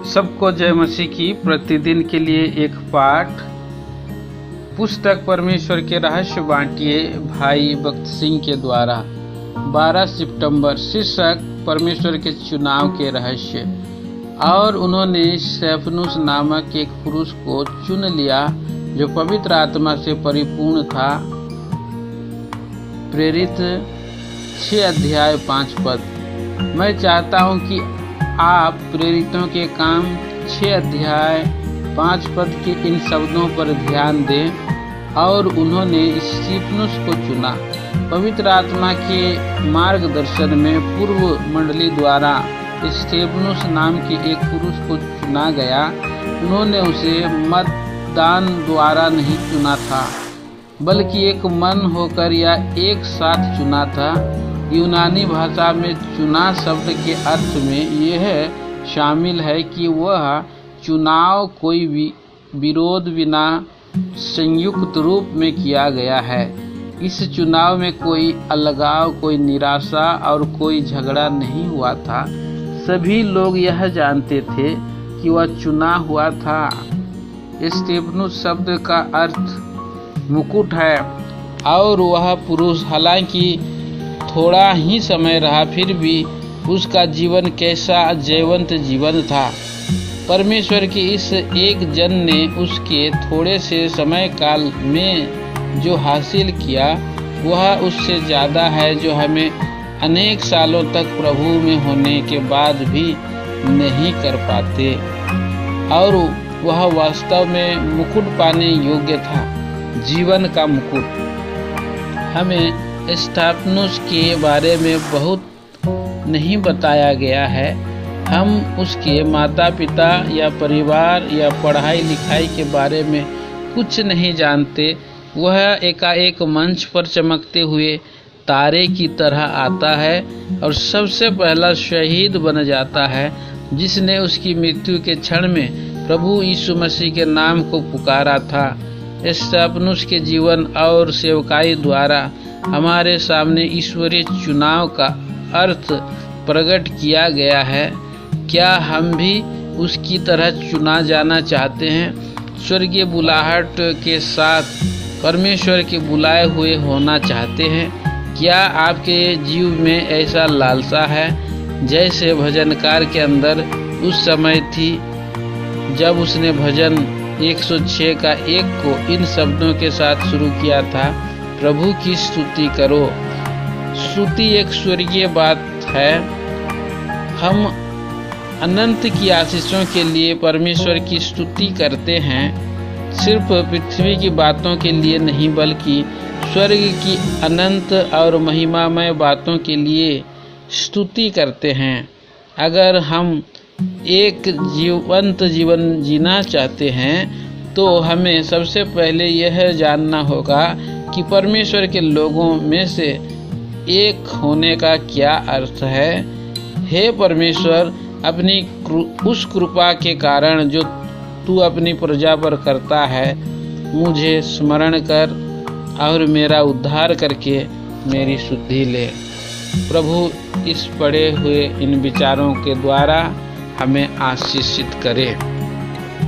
सबको जय मसीह की। प्रतिदिन के लिए एक पाठ, पुस्तक परमेश्वर के रहस्य बांटिए भाई भक्त सिंह के द्वारा। 12 सितंबर। शीर्षक परमेश्वर के चुनाव के रहस्य। और उन्होंने स्तेफनुस नामक एक पुरुष को चुन लिया जो पवित्र आत्मा से परिपूर्ण था। प्रेरित 6 अध्याय 5 पद। मैं चाहता हूं कि आप प्रेरितों के काम 6 अध्याय 5 पद के इन शब्दों पर ध्यान दें। और उन्होंने स्तेफनुस को चुना। पवित्र आत्मा के मार्गदर्शन में पूर्व मंडली द्वारा स्तेफनुस नाम के एक पुरुष को चुना गया। उन्होंने उसे मतदान द्वारा नहीं चुना था, बल्कि एक मन होकर या एक साथ चुना था। यूनानी भाषा में चुना शब्द के अर्थ में यह शामिल है कि वह चुनाव कोई विरोध बिना संयुक्त रूप में किया गया है। इस चुनाव में कोई अलगाव, कोई निराशा और कोई झगड़ा नहीं हुआ था। सभी लोग यह जानते थे कि वह चुना हुआ था। स्तेफनुस शब्द का अर्थ मुकुट है और वह पुरुष हालांकि थोड़ा ही समय रहा, फिर भी उसका जीवन कैसा जयवंत जीवन था। परमेश्वर के इस एक जन ने उसके थोड़े से समय काल में जो हासिल किया वह उससे ज़्यादा है जो हमें अनेक सालों तक प्रभु में होने के बाद भी नहीं कर पाते। और वह वास्तव में मुकुट पाने योग्य था, जीवन का मुकुट। हमें स्तेफनुस के बारे में बहुत नहीं बताया गया है। हम उसके माता पिता या परिवार या पढ़ाई लिखाई के बारे में कुछ नहीं जानते। वह एकाएक मंच पर चमकते हुए तारे की तरह आता है और सबसे पहला शहीद बन जाता है जिसने उसकी मृत्यु के क्षण में प्रभु यीशु मसीह के नाम को पुकारा था। स्तेफनुस के जीवन और सेवकाई द्वारा हमारे सामने ईश्वरीय चुनाव का अर्थ प्रकट किया गया है। क्या हम भी उसकी तरह चुना जाना चाहते हैं? स्वर्गीय बुलाहट के साथ परमेश्वर के बुलाए हुए होना चाहते हैं? क्या आपके जीव में ऐसा लालसा है जैसे भजनकार के अंदर उस समय थी जब उसने भजन 106 का 1 को इन शब्दों के साथ शुरू किया था, प्रभु की स्तुति करो। स्तुति एक स्वर्गीय बात है। हम अनंत की आशीषों के लिए परमेश्वर की स्तुति करते हैं, सिर्फ पृथ्वी की बातों के लिए नहीं बल्कि स्वर्ग की अनंत और महिमामय बातों के लिए स्तुति करते हैं। अगर हम एक जीवंत जीवन जीना चाहते हैं तो हमें सबसे पहले यह जानना होगा कि परमेश्वर के लोगों में से एक होने का क्या अर्थ है। हे परमेश्वर, अपनी उस कृपा के कारण जो तू अपनी प्रजा पर करता है, मुझे स्मरण कर और मेरा उद्धार करके मेरी शुद्धि ले। प्रभु इस पढ़े हुए इन विचारों के द्वारा हमें आशीषित करे।